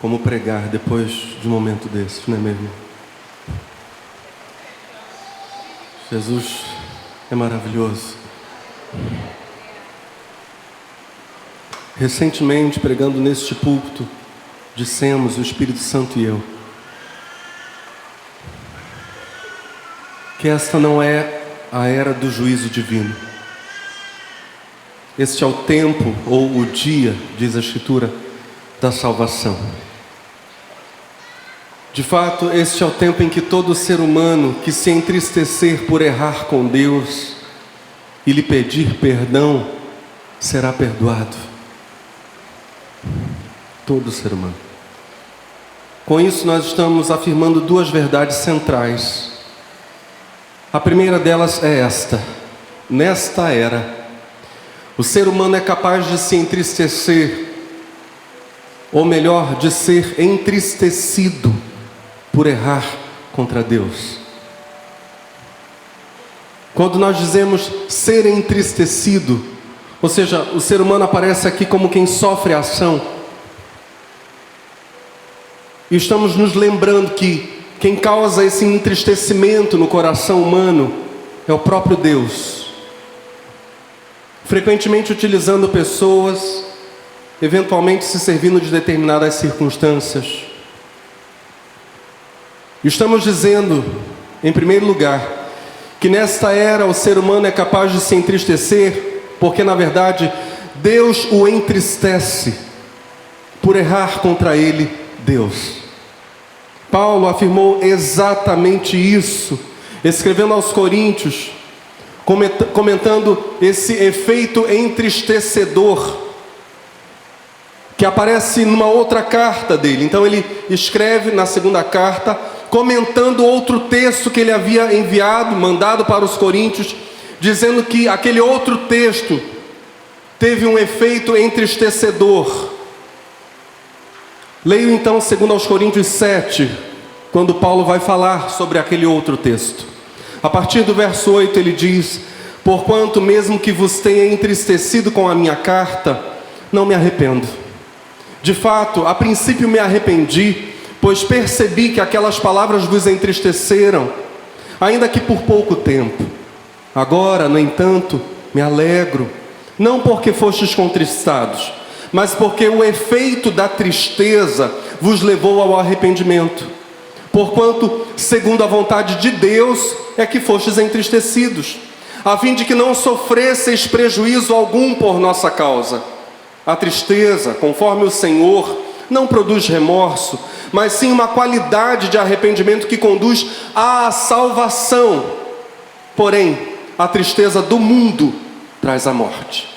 como pregar depois de um momento desse, não é mesmo? Jesus é maravilhoso. Recentemente, pregando neste púlpito, dissemos, o Espírito Santo e eu, que esta não é a era do juízo divino. Este é o tempo, ou o dia, diz a Escritura, da salvação. De fato, este é o tempo em que todo ser humano que se entristecer por errar com Deus e lhe pedir perdão, será perdoado. Todo ser humano. Com isso, nós estamos afirmando duas verdades centrais. A primeira delas é esta: nesta era, o ser humano é capaz de se entristecer, ou melhor, de ser entristecido por errar contra Deus. Quando nós dizemos ser entristecido, ou seja, o ser humano aparece aqui como quem sofre a ação, e estamos nos lembrando que quem causa esse entristecimento no coração humano é o próprio Deus, frequentemente utilizando pessoas, eventualmente se servindo de determinadas circunstâncias. Estamos dizendo, em primeiro lugar, que nesta era o ser humano é capaz de se entristecer, porque na verdade Deus o entristece por errar contra ele, Deus. Paulo afirmou exatamente isso, escrevendo aos Coríntios, comentando esse efeito entristecedor que aparece numa outra carta dele. Então ele escreve na segunda carta, comentando outro texto que ele havia enviado, mandado para os Coríntios, dizendo que aquele outro texto teve um efeito entristecedor. Leio então 2 Coríntios 7, quando Paulo vai falar sobre aquele outro texto. A partir do verso 8 ele diz: porquanto mesmo que vos tenha entristecido com a minha carta, não me arrependo. De fato, a princípio me arrependi, pois percebi que aquelas palavras vos entristeceram, ainda que por pouco tempo. Agora, no entanto, me alegro, não porque fostes contristados, mas porque o efeito da tristeza vos levou ao arrependimento. Porquanto, segundo a vontade de Deus, é que fostes entristecidos, a fim de que não sofresseis prejuízo algum por nossa causa. A tristeza, conforme o Senhor, não produz remorso, mas sim uma qualidade de arrependimento que conduz à salvação. Porém, a tristeza do mundo traz a morte.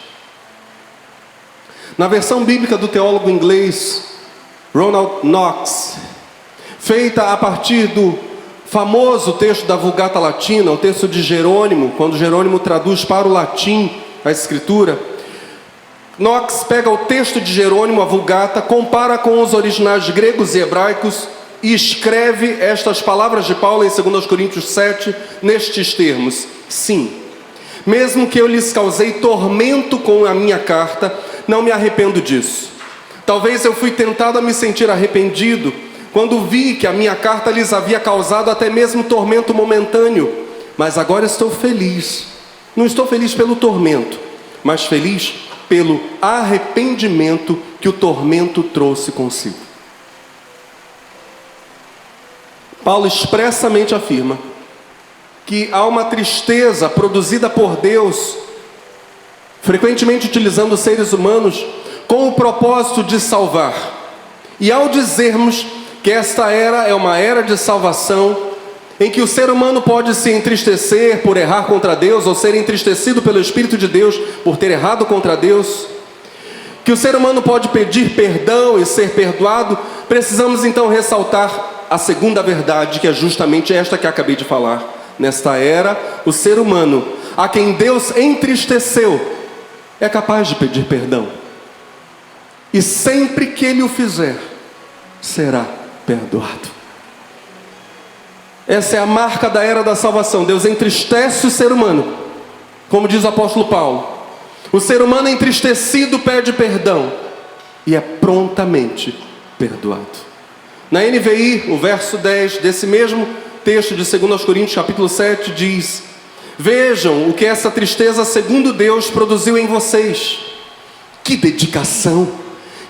Na versão bíblica do teólogo inglês Ronald Knox, feita a partir do famoso texto da Vulgata Latina, o texto de Jerônimo, quando Jerônimo traduz para o latim a Escritura, Knox pega o texto de Jerônimo, a Vulgata, compara com os originais gregos e hebraicos e escreve estas palavras de Paulo em 2 Coríntios 7, nestes termos: sim, mesmo que eu lhes causei tormento com a minha carta, não me arrependo disso. Talvez eu fui tentado a me sentir arrependido quando vi que a minha carta lhes havia causado até mesmo tormento momentâneo, mas agora estou feliz. Não estou feliz pelo tormento, mas feliz pelo arrependimento que o tormento trouxe consigo. Paulo expressamente afirma que há uma tristeza produzida por Deus, frequentemente utilizando seres humanos, com o propósito de salvar. E ao dizermos que esta era é uma era de salvação, em que o ser humano pode se entristecer por errar contra Deus, ou ser entristecido pelo Espírito de Deus por ter errado contra Deus, que o ser humano pode pedir perdão e ser perdoado, precisamos então ressaltar a segunda verdade, que é justamente esta que acabei de falar. Nesta era, o ser humano, a quem Deus entristeceu, é capaz de pedir perdão. E sempre que ele o fizer, será perdoado. Essa é a marca da era da salvação. Deus entristece o ser humano, como diz o apóstolo Paulo. O ser humano entristecido pede perdão e é prontamente perdoado. Na NVI, o verso 10 desse mesmo texto de 2 Coríntios capítulo 7 diz: vejam o que essa tristeza segundo Deus produziu em vocês. Que dedicação,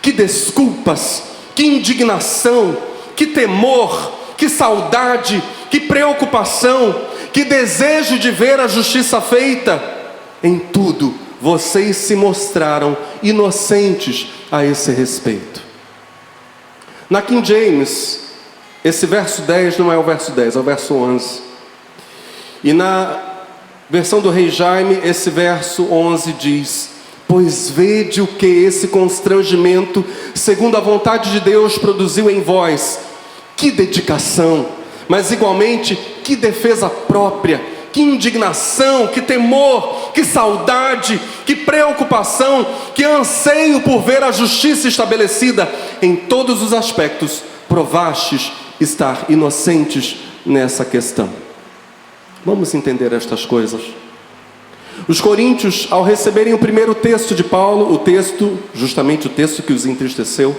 que desculpas, que indignação, que temor, que saudade, que preocupação, que desejo de ver a justiça feita. Em tudo vocês se mostraram inocentes a esse respeito. Na King James, esse verso 10 não é o verso 10, é o verso 11. E na versão do Rei Jaime, esse verso 11 diz: pois vede o que esse constrangimento, segundo a vontade de Deus, produziu em vós. Que dedicação, mas igualmente que defesa própria, que indignação, que temor, que saudade, que preocupação, que anseio por ver a justiça estabelecida. Em todos os aspectos, provastes estar inocentes nessa questão. Vamos entender estas coisas. Os coríntios, ao receberem o primeiro texto de Paulo, justamente o texto que os entristeceu,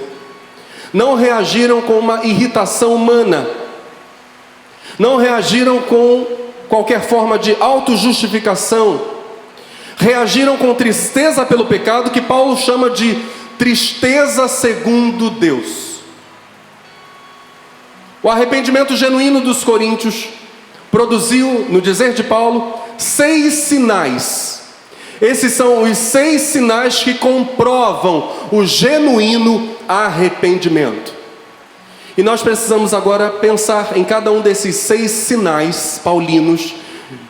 não reagiram com uma irritação humana, não reagiram com qualquer forma de autojustificação, reagiram com tristeza pelo pecado, que Paulo chama de tristeza segundo Deus. O arrependimento genuíno dos coríntios produziu, no dizer de Paulo, 6 sinais. Esses são os 6 sinais que comprovam o genuíno arrependimento. E nós precisamos agora pensar em cada um desses 6 sinais paulinos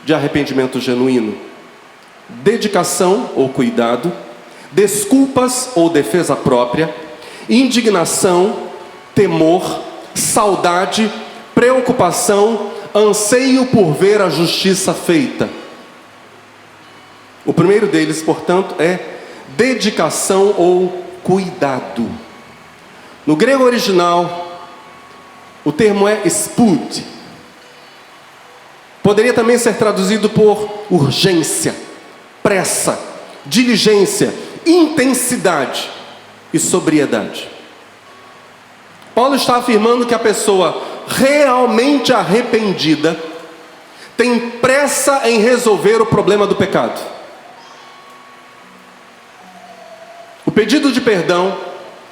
de arrependimento genuíno: dedicação ou cuidado, desculpas ou defesa própria, indignação, temor, saudade, preocupação, anseio por ver a justiça feita. O primeiro deles, portanto, é dedicação ou cuidado. No grego original, o termo é spud. Poderia também ser traduzido por urgência, pressa, diligência, intensidade e sobriedade. Paulo está afirmando que a pessoa realmente arrependida tem pressa em resolver o problema do pecado. O pedido de perdão,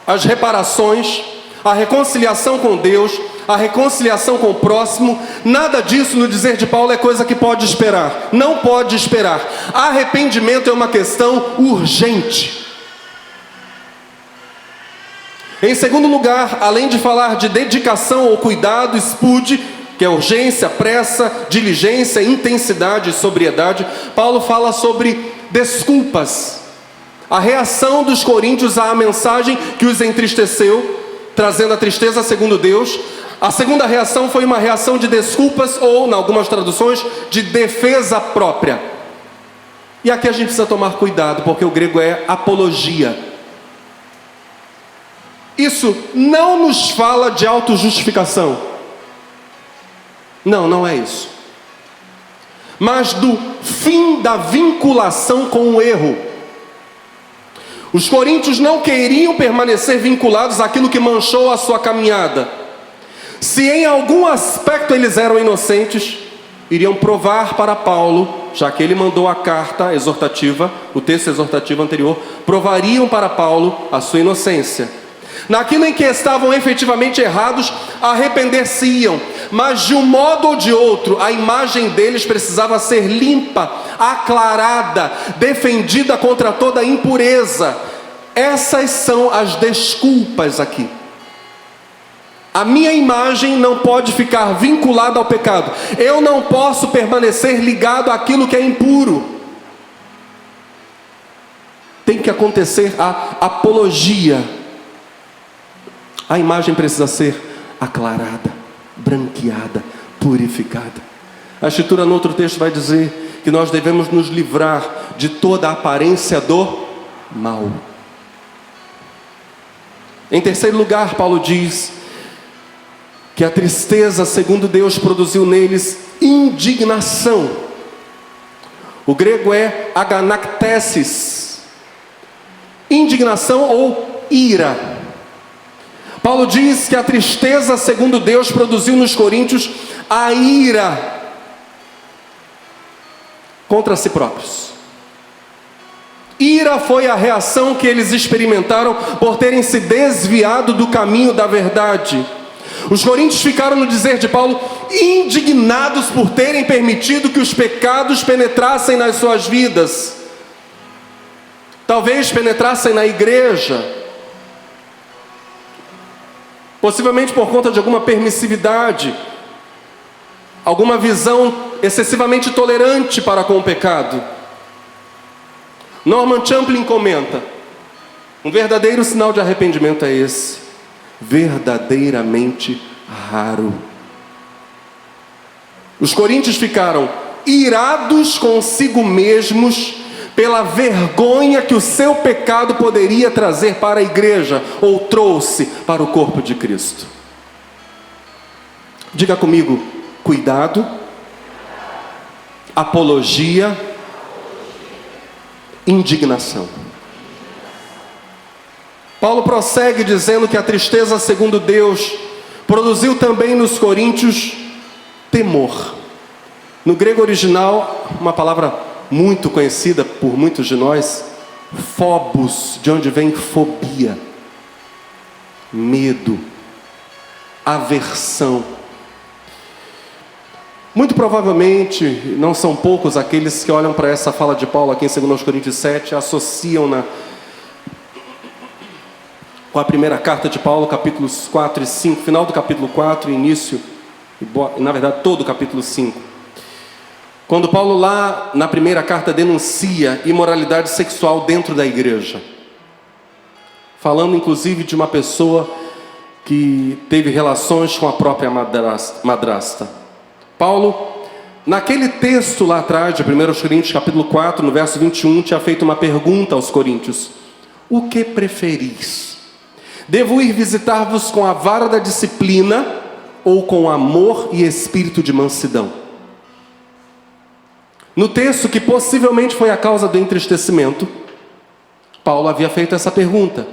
as reparações, a reconciliação com Deus, a reconciliação com o próximo, nada disso, no dizer de Paulo, é coisa que pode esperar. Não pode esperar. Arrependimento é uma questão urgente. Em segundo lugar, além de falar de dedicação ou cuidado, spud, que é urgência, pressa, diligência, intensidade e sobriedade, Paulo fala sobre desculpas. A reação dos coríntios à mensagem que os entristeceu, trazendo a tristeza segundo Deus. A segunda reação foi uma reação de desculpas, ou, em algumas traduções, de defesa própria. E aqui a gente precisa tomar cuidado, porque o grego é apologia. Isso não nos fala de autojustificação. Não, não é isso. Mas do fim da vinculação com o erro. Os coríntios não queriam permanecer vinculados àquilo que manchou a sua caminhada. Se em algum aspecto eles eram inocentes, iriam provar para Paulo, já que ele mandou a carta exortativa, o texto exortativo anterior, provariam para Paulo a sua inocência. Naquilo em que estavam efetivamente errados, arrepender-se-iam, mas de um modo ou de outro, a imagem deles precisava ser limpa, aclarada, defendida contra toda impureza. Essas são as desculpas aqui. A minha imagem não pode ficar vinculada ao pecado. Eu não posso permanecer ligado àquilo que é impuro. Tem que acontecer a apologia. A imagem precisa ser aclarada, branqueada, purificada. A Escritura, no outro texto, vai dizer que nós devemos nos livrar de toda a aparência do mal. Em terceiro lugar, Paulo diz que a tristeza, segundo Deus, produziu neles indignação. O grego é aganaktesis, indignação ou ira. Paulo diz que a tristeza, segundo Deus, produziu nos coríntios a ira contra si próprios. Ira foi a reação que eles experimentaram por terem se desviado do caminho da verdade. Os coríntios ficaram, no dizer de Paulo, indignados por terem permitido que os pecados penetrassem nas suas vidas. Talvez penetrassem na igreja, possivelmente por conta de alguma permissividade, alguma visão excessivamente tolerante para com o pecado. Norman Champlin comenta: um verdadeiro sinal de arrependimento é esse, verdadeiramente raro. Os coríntios ficaram irados consigo mesmos pela vergonha que o seu pecado poderia trazer para a igreja, ou trouxe para o corpo de Cristo. Diga comigo: cuidado, apologia, indignação. Paulo prossegue dizendo que a tristeza, segundo Deus, produziu também nos coríntios temor. No grego original, uma palavra muito conhecida por muitos de nós, phobos, de onde vem fobia, medo, aversão. Muito provavelmente, não são poucos aqueles que olham para essa fala de Paulo aqui em 2 Coríntios 7, associam-na com a primeira carta de Paulo, capítulos 4 e 5, final do capítulo 4 e início, na verdade todo o capítulo 5. Quando Paulo lá na primeira carta denuncia imoralidade sexual dentro da igreja, falando inclusive de uma pessoa que teve relações com a própria madrasta. Paulo, naquele texto lá atrás, de 1 Coríntios capítulo 4, no verso 21, tinha feito uma pergunta aos coríntios: o que preferis? Devo ir visitar-vos com a vara da disciplina ou com amor e espírito de mansidão? No texto que possivelmente foi a causa do entristecimento, Paulo havia feito essa pergunta: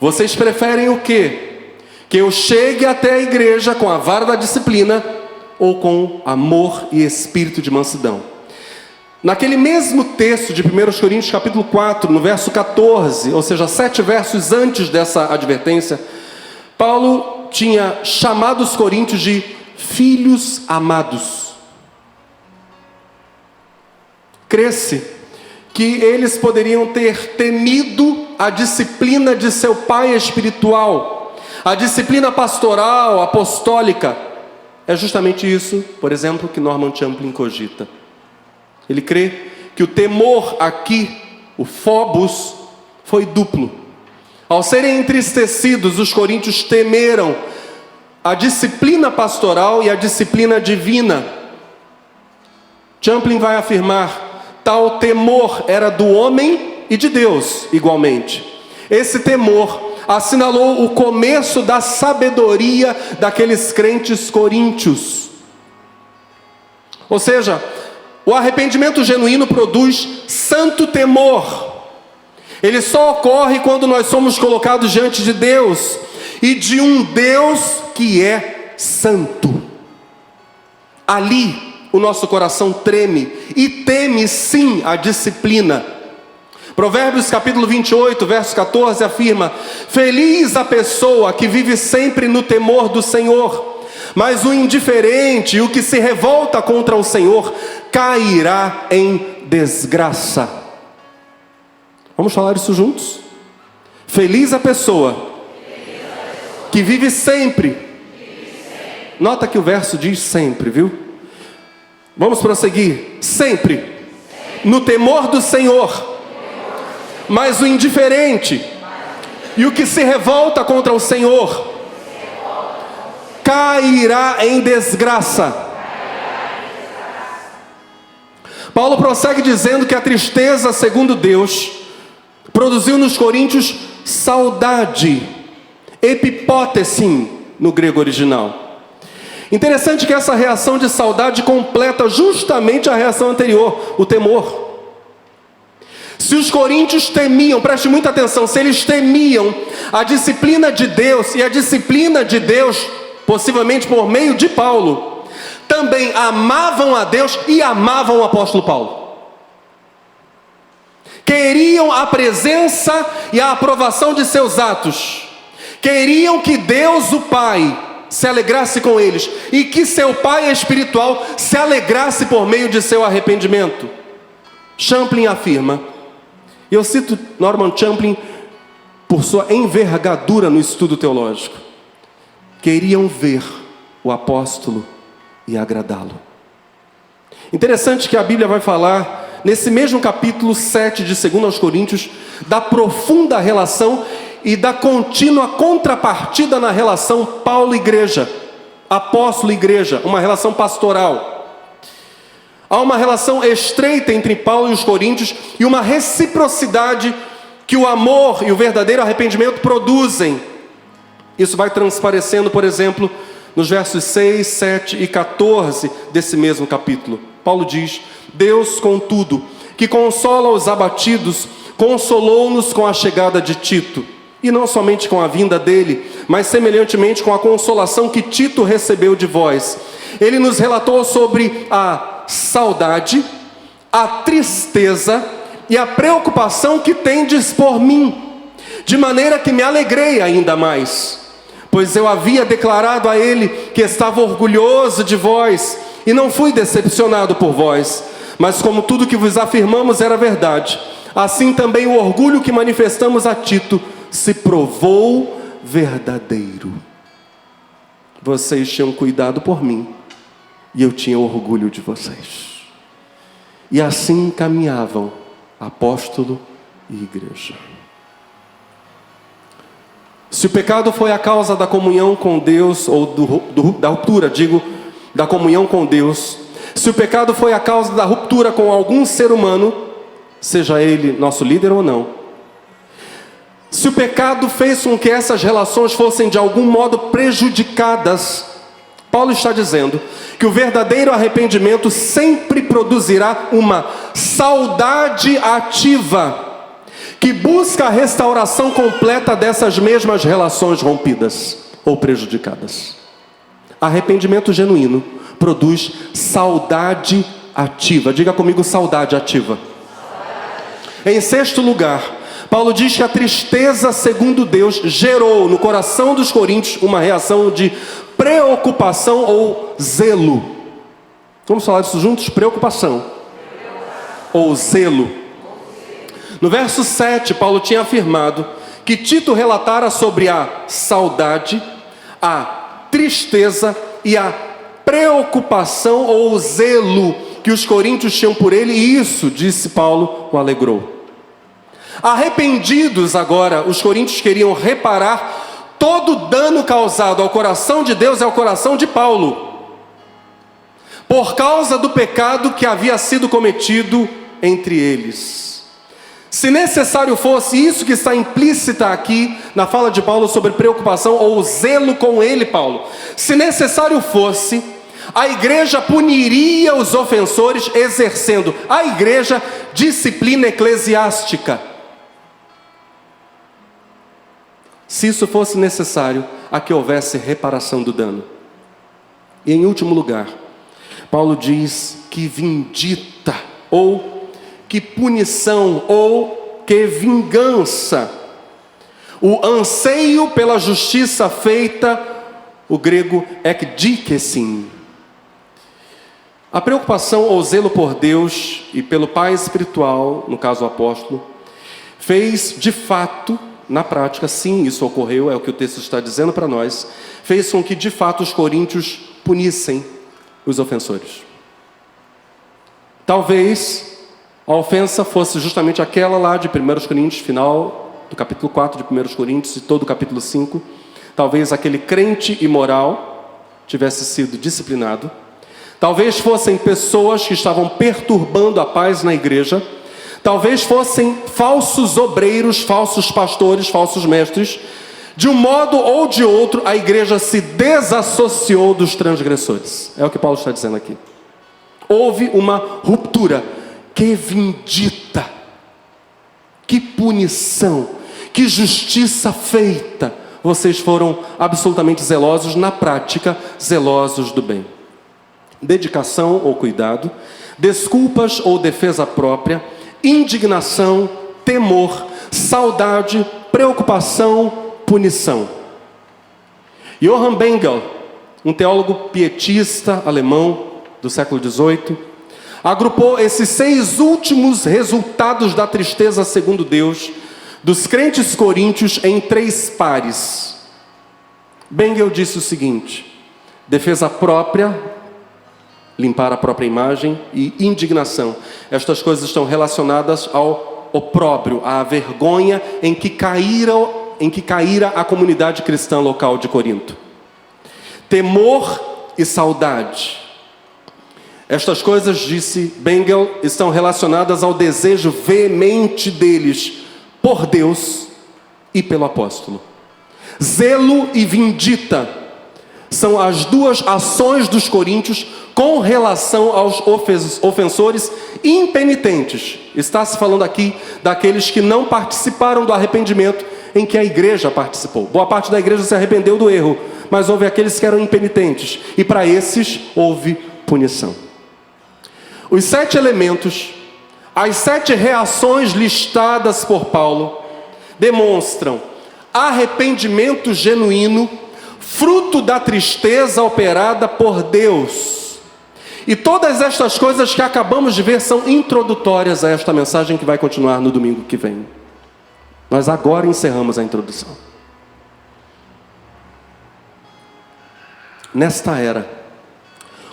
vocês preferem o quê? Que eu chegue até a igreja com a vara da disciplina ou com amor e espírito de mansidão? Naquele mesmo texto de 1 Coríntios capítulo 4, no verso 14, ou seja, 7 versos antes dessa advertência, Paulo tinha chamado os coríntios de filhos amados. Crê-se que eles poderiam ter temido a disciplina de seu pai espiritual, a disciplina pastoral, apostólica. É justamente isso, por exemplo, que Norman Champlin cogita. Ele crê que o temor aqui, o phobos, foi duplo. Ao serem entristecidos, os coríntios temeram a disciplina pastoral e a disciplina divina. Champlin vai afirmar: tal temor era do homem e de Deus igualmente. Esse temor assinalou o começo da sabedoria daqueles crentes coríntios. Ou seja, o arrependimento genuíno produz santo temor. Ele só ocorre quando nós somos colocados diante de Deus, e de um Deus que é santo. Ali o nosso coração treme, e teme sim a disciplina. Provérbios capítulo 28, verso 14 afirma: feliz a pessoa que vive sempre no temor do Senhor, mas o indiferente e o que se revolta contra o Senhor cairá em desgraça. Vamos falar isso juntos? Feliz a pessoa que vive sempre. Nota que o verso diz sempre, viu? Vamos prosseguir. Sempre no temor do Senhor, mas o indiferente e o que se revolta contra o Senhor cairá em desgraça. Paulo prossegue dizendo que a tristeza, segundo Deus, produziu nos coríntios saudade, epipótesin no grego original. Interessante que essa reação de saudade completa justamente a reação anterior, o temor. Se os coríntios temiam, preste muita atenção, se eles temiam a disciplina de Deus, e a disciplina de Deus, possivelmente por meio de Paulo, também amavam a Deus e amavam o apóstolo Paulo. Queriam a presença e a aprovação de seus atos. Queriam que Deus, o Pai, se alegrasse com eles, e que seu Pai espiritual se alegrasse por meio de seu arrependimento. Champlin afirma, e eu cito Norman Champlin por sua envergadura no estudo teológico: queriam ver o apóstolo e agradá-lo. Interessante que a Bíblia vai falar, nesse mesmo capítulo 7 de 2 Coríntios, da profunda relação e da contínua contrapartida na relação Paulo-igreja, apóstolo-igreja, uma relação pastoral. Há uma relação estreita entre Paulo e os coríntios e uma reciprocidade que o amor e o verdadeiro arrependimento produzem. Isso vai transparecendo, por exemplo, nos versos 6, 7 e 14 desse mesmo capítulo. Paulo diz: Deus, contudo, que consola os abatidos, consolou-nos com a chegada de Tito, e não somente com a vinda dele, mas semelhantemente com a consolação que Tito recebeu de vós. Ele nos relatou sobre a saudade, a tristeza e a preocupação que tendes por mim, de maneira que me alegrei ainda mais, pois eu havia declarado a ele que estava orgulhoso de vós, e não fui decepcionado por vós, mas como tudo que vos afirmamos era verdade, assim também o orgulho que manifestamos a Tito se provou verdadeiro. Vocês tinham cuidado por mim, e eu tinha orgulho de vocês. E assim caminhavam apóstolo e igreja. Se o pecado foi a causa da comunhão com Deus, ou da ruptura, da comunhão com Deus, se o pecado foi a causa da ruptura com algum ser humano, seja ele nosso líder ou não, se o pecado fez com que essas relações fossem de algum modo prejudicadas, Paulo está dizendo que o verdadeiro arrependimento sempre produzirá uma saudade ativa, que busca a restauração completa dessas mesmas relações rompidas ou prejudicadas. Arrependimento genuíno produz saudade ativa. Diga comigo, saudade ativa. Em sexto lugar, Paulo diz que a tristeza, segundo Deus, gerou no coração dos coríntios uma reação de preocupação ou zelo. Vamos falar disso juntos? Preocupação ou zelo. No verso 7, Paulo tinha afirmado que Tito relatara sobre a saudade, a tristeza e a preocupação ou zelo que os coríntios tinham por ele, e isso, disse Paulo, o alegrou. Arrependidos agora, os coríntios queriam reparar todo o dano causado ao coração de Deus e ao coração de Paulo, por causa do pecado que havia sido cometido entre eles. Se necessário fosse, isso que está implícita aqui na fala de Paulo sobre preocupação ou zelo com ele, Paulo, se necessário fosse, a igreja puniria os ofensores, exercendo a igreja disciplina eclesiástica. Se isso fosse necessário, a que houvesse reparação do dano. E em último lugar, Paulo diz que vindita, ou que punição, ou que vingança, o anseio pela justiça feita, o grego ekdikesin. A preocupação ou zelo por Deus e pelo Pai espiritual, no caso o apóstolo, fez de fato, na prática, sim, isso ocorreu, é o que o texto está dizendo para nós, fez com que de fato os coríntios punissem os ofensores. Talvez a ofensa fosse justamente aquela lá de 1 Coríntios, final do capítulo 4 de 1 Coríntios e todo o capítulo 5. Talvez aquele crente imoral tivesse sido disciplinado. Talvez fossem pessoas que estavam perturbando a paz na igreja. Talvez fossem falsos obreiros, falsos pastores, falsos mestres. De um modo ou de outro, a igreja se desassociou dos transgressores. É o que Paulo está dizendo aqui. Houve uma ruptura. Que vindita! que punição, que justiça feita. Vocês foram absolutamente zelosos, na prática, zelosos do bem. Dedicação ou cuidado, desculpas ou defesa própria, indignação, temor, saudade, preocupação, punição. Johann Bengel, um teólogo pietista alemão do século XVIII, agrupou esses 6 últimos resultados da tristeza segundo Deus dos crentes coríntios em 3 pares. Bengel disse o seguinte: defesa própria, limpar a própria imagem, e indignação. Estas coisas estão relacionadas ao opróbrio, à vergonha em que caíra a comunidade cristã local de Corinto. Temor e saudade. Estas coisas, disse Bengel, estão relacionadas ao desejo veemente deles por Deus e pelo apóstolo. Zelo e vindita são as 2 ações dos coríntios com relação aos ofensores impenitentes. Está se falando aqui daqueles que não participaram do arrependimento em que a igreja participou. Boa parte da igreja se arrependeu do erro, mas houve aqueles que eram impenitentes, e para esses houve punição. Os 7 elementos, as 7 reações listadas por Paulo, demonstram arrependimento genuíno, fruto da tristeza operada por Deus. E todas estas coisas que acabamos de ver são introdutórias a esta mensagem que vai continuar no domingo que vem. Nós agora encerramos a introdução. Nesta era,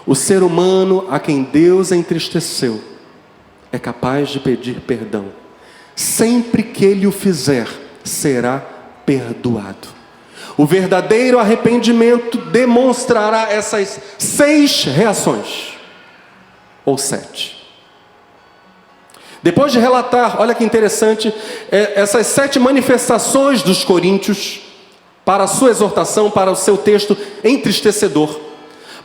o ser humano a quem Deus entristeceu é capaz de pedir perdão. Sempre que ele o fizer, será perdoado. O verdadeiro arrependimento demonstrará essas 6 reações, ou 7. Depois de relatar, olha que interessante, essas 7 manifestações dos coríntios para a sua exortação, para o seu texto entristecedor,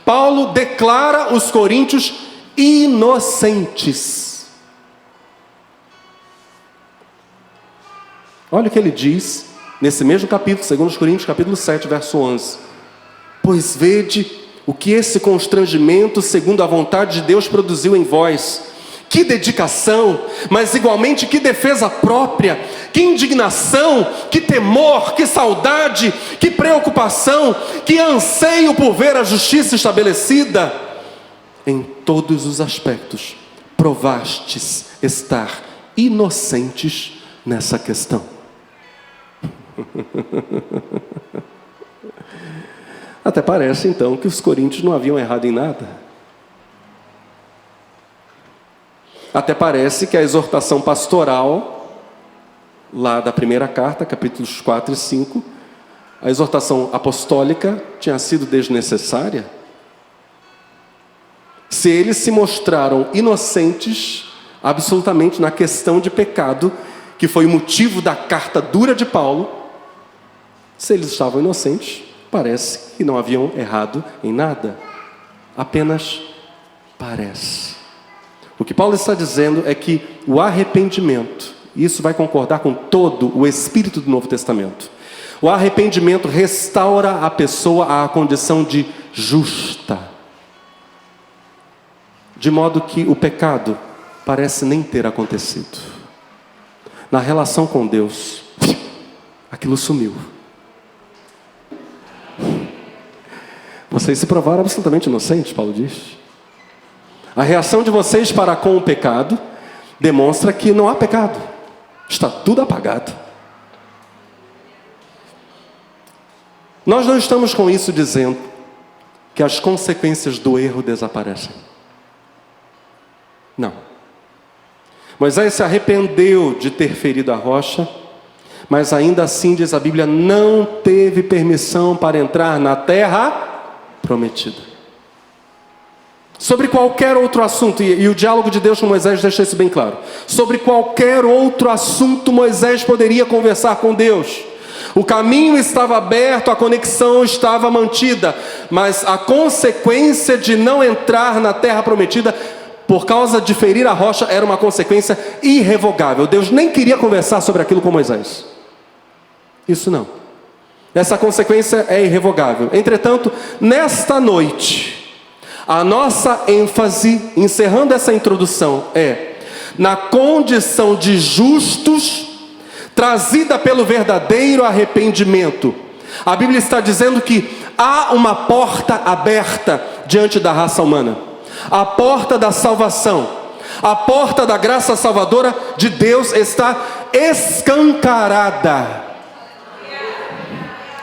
Paulo declara os coríntios inocentes. Olha o que ele diz nesse mesmo capítulo, 2 Coríntios, capítulo 7, verso 11. Pois vede o que esse constrangimento, segundo a vontade de Deus, produziu em vós. Que dedicação, mas igualmente que defesa própria, que indignação, que temor, que saudade, que preocupação, que anseio por ver a justiça estabelecida. Em todos os aspectos, provastes estar inocentes nessa questão. Até parece então que os coríntios não haviam errado em nada. Até parece que a exortação pastoral, lá da primeira carta, capítulos 4 e 5, a exortação apostólica tinha sido desnecessária. Se eles se mostraram inocentes, absolutamente na questão de pecado, que foi o motivo da carta dura de Paulo, se eles estavam inocentes, parece que não haviam errado em nada. Apenas parece. O que Paulo está dizendo é que o arrependimento, e isso vai concordar com todo o espírito do Novo Testamento, o arrependimento restaura a pessoa à condição de justa, de modo que o pecado parece nem ter acontecido. Na relação com Deus, aquilo sumiu. Vocês se provaram absolutamente inocentes, Paulo diz. A reação de vocês para com o pecado demonstra que não há pecado. Está tudo apagado. Nós não estamos com isso dizendo que as consequências do erro desaparecem. Não. Moisés se arrependeu de ter ferido a rocha, mas ainda assim, diz a Bíblia, não teve permissão para entrar na terra prometida. Sobre qualquer outro assunto, e o diálogo de Deus com Moisés deixa isso bem claro. Sobre qualquer outro assunto, Moisés poderia conversar com Deus. O caminho estava aberto, a conexão estava mantida, mas a consequência de não entrar na terra prometida por causa de ferir a rocha, era uma consequência irrevogável. Deus nem queria conversar sobre aquilo com Moisés. Isso não. Essa consequência é irrevogável. Entretanto, nesta noite, a nossa ênfase, encerrando essa introdução, é na condição de justos, trazida pelo verdadeiro arrependimento. A Bíblia está dizendo que há uma porta aberta diante da raça humana. A porta da salvação, a porta da graça salvadora de Deus está escancarada.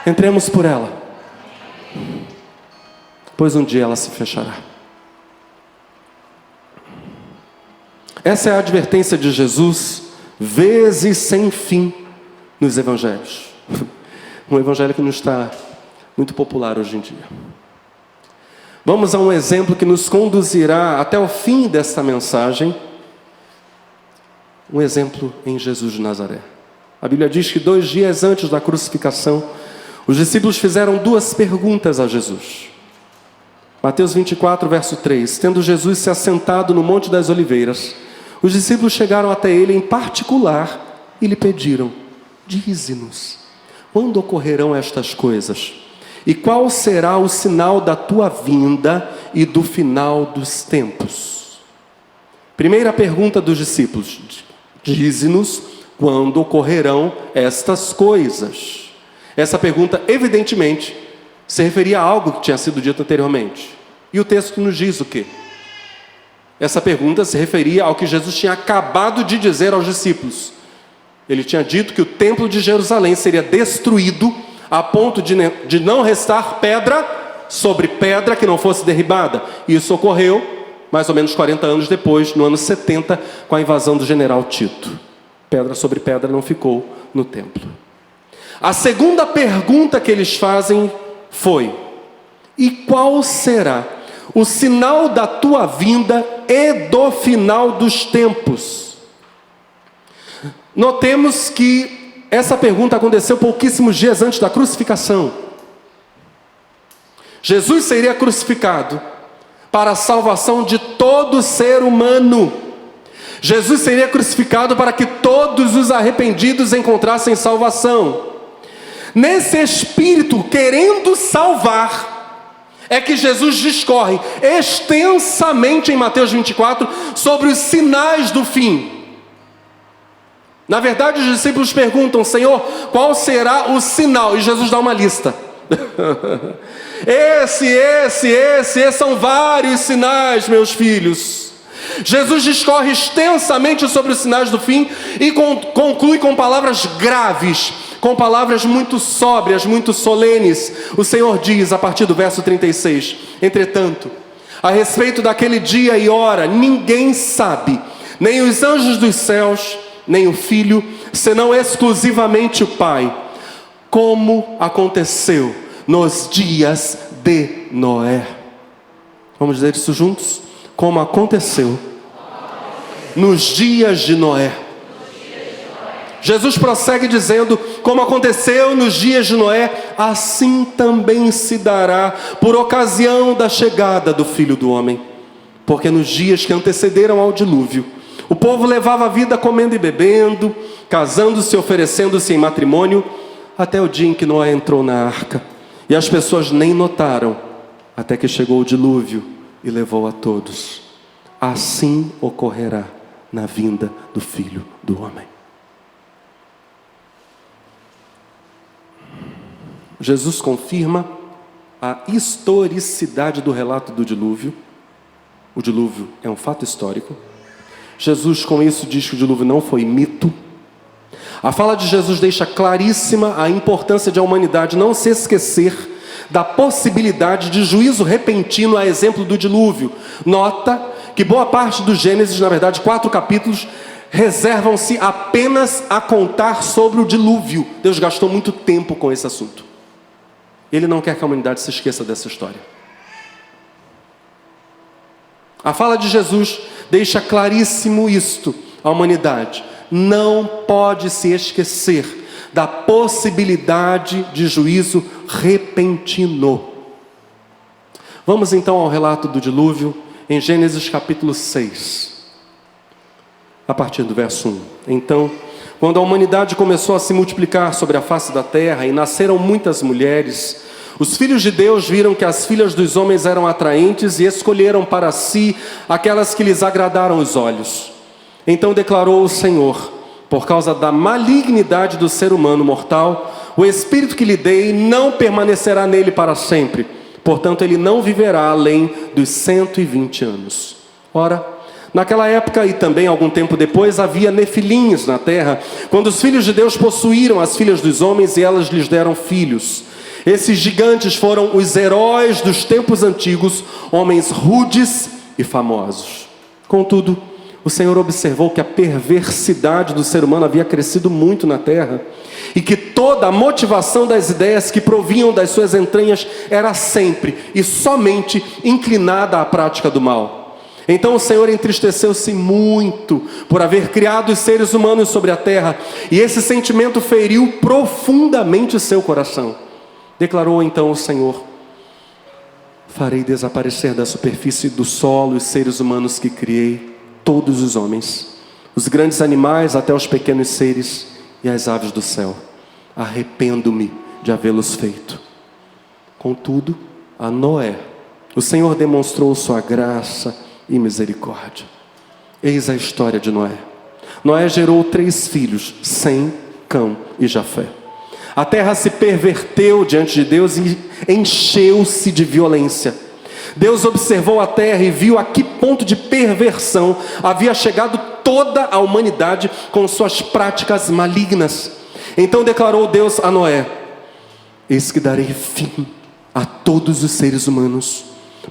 Entremos por ela, pois um dia ela se fechará. Essa é a advertência de Jesus, vezes sem fim, nos evangelhos. Um evangelho que não está muito popular hoje em dia. Vamos a um exemplo que nos conduzirá até o fim desta mensagem. Um exemplo em Jesus de Nazaré. A Bíblia diz que 2 dias antes da crucificação, os discípulos fizeram 2 perguntas a Jesus. Mateus 24, verso 3. Tendo Jesus se assentado no Monte das Oliveiras, os discípulos chegaram até ele em particular e lhe pediram: dize-nos, quando ocorrerão estas coisas? E qual será o sinal da tua vinda e do final dos tempos? Primeira pergunta dos discípulos: dize-nos quando ocorrerão estas coisas. Essa pergunta, evidentemente, se referia a algo que tinha sido dito anteriormente. E o texto nos diz o quê? Essa pergunta se referia ao que Jesus tinha acabado de dizer aos discípulos. Ele tinha dito que o templo de Jerusalém seria destruído a ponto de não restar pedra sobre pedra que não fosse derribada. Isso ocorreu mais ou menos 40 anos depois, no ano 70, com a invasão do general Tito. Pedra sobre pedra não ficou no templo. A segunda pergunta que eles fazem foi: e qual será o sinal da tua vinda e do final dos tempos? Notemos que essa pergunta aconteceu pouquíssimos dias antes da crucificação. Jesus seria crucificado para a salvação de todo ser humano. Jesus seria crucificado para que todos os arrependidos encontrassem salvação. Nesse espírito, querendo salvar, é que Jesus discorre extensamente em Mateus 24 sobre os sinais do fim. Na verdade, os discípulos perguntam: Senhor, qual será o sinal? E Jesus dá uma lista. Esses são vários sinais, meus filhos. Jesus discorre extensamente sobre os sinais do fim e conclui com palavras graves, com palavras muito sóbrias, muito solenes. O Senhor diz, a partir do verso 36, entretanto, a respeito daquele dia e hora, ninguém sabe, nem os anjos dos céus, nem o Filho, senão exclusivamente o Pai, como aconteceu nos dias de Noé. Vamos dizer isso juntos? Como aconteceu nos dias de Noé. Jesus prossegue dizendo: como aconteceu nos dias de Noé, assim também se dará por ocasião da chegada do Filho do Homem. Porque nos dias que antecederam ao dilúvio, o povo levava a vida comendo e bebendo, casando-se e oferecendo-se em matrimônio, até o dia em que Noé entrou na arca. E as pessoas nem notaram, até que chegou o dilúvio e levou a todos. Assim ocorrerá na vinda do Filho do Homem. Jesus confirma a historicidade do relato do dilúvio. O dilúvio é um fato histórico. Jesus com isso diz que o dilúvio não foi mito. A fala de Jesus deixa claríssima a importância de a humanidade não se esquecer da possibilidade de juízo repentino, a exemplo do dilúvio. Nota que boa parte do Gênesis, na verdade 4 capítulos, reservam-se apenas a contar sobre o dilúvio. Deus gastou muito tempo com esse assunto. Ele não quer que a humanidade se esqueça dessa história. A fala de Jesus deixa claríssimo isto. A humanidade não pode se esquecer da possibilidade de juízo repentino. Vamos então ao relato do dilúvio, em Gênesis capítulo 6, a partir do verso 1. Então, quando a humanidade começou a se multiplicar sobre a face da terra e nasceram muitas mulheres, os filhos de Deus viram que as filhas dos homens eram atraentes e escolheram para si aquelas que lhes agradaram os olhos. Então declarou o Senhor: por causa da malignidade do ser humano mortal, o espírito que lhe dei não permanecerá nele para sempre. Portanto, ele não viverá além dos 120 anos. Ora, naquela época e também algum tempo depois, havia nefilins na terra, quando os filhos de Deus possuíram as filhas dos homens e elas lhes deram filhos. Esses gigantes foram os heróis dos tempos antigos, homens rudes e famosos. Contudo, o Senhor observou que a perversidade do ser humano havia crescido muito na terra e que toda a motivação das ideias que provinham das suas entranhas era sempre e somente inclinada à prática do mal. Então o Senhor entristeceu-se muito por haver criado os seres humanos sobre a terra, e esse sentimento feriu profundamente o seu coração. Declarou então o Senhor: farei desaparecer da superfície do solo os seres humanos que criei, todos os homens, os grandes animais até os pequenos seres e as aves do céu. Arrependo-me de havê-los feito. Contudo, a Noé, o Senhor demonstrou sua graça e misericórdia. Eis a história de Noé. Noé gerou 3 filhos, Sem, Cão e Jafé. A terra se perverteu diante de Deus e encheu-se de violência. Deus observou a terra e viu a que ponto de perversão havia chegado toda a humanidade com suas práticas malignas. Então declarou Deus a Noé: eis que darei fim a todos os seres humanos,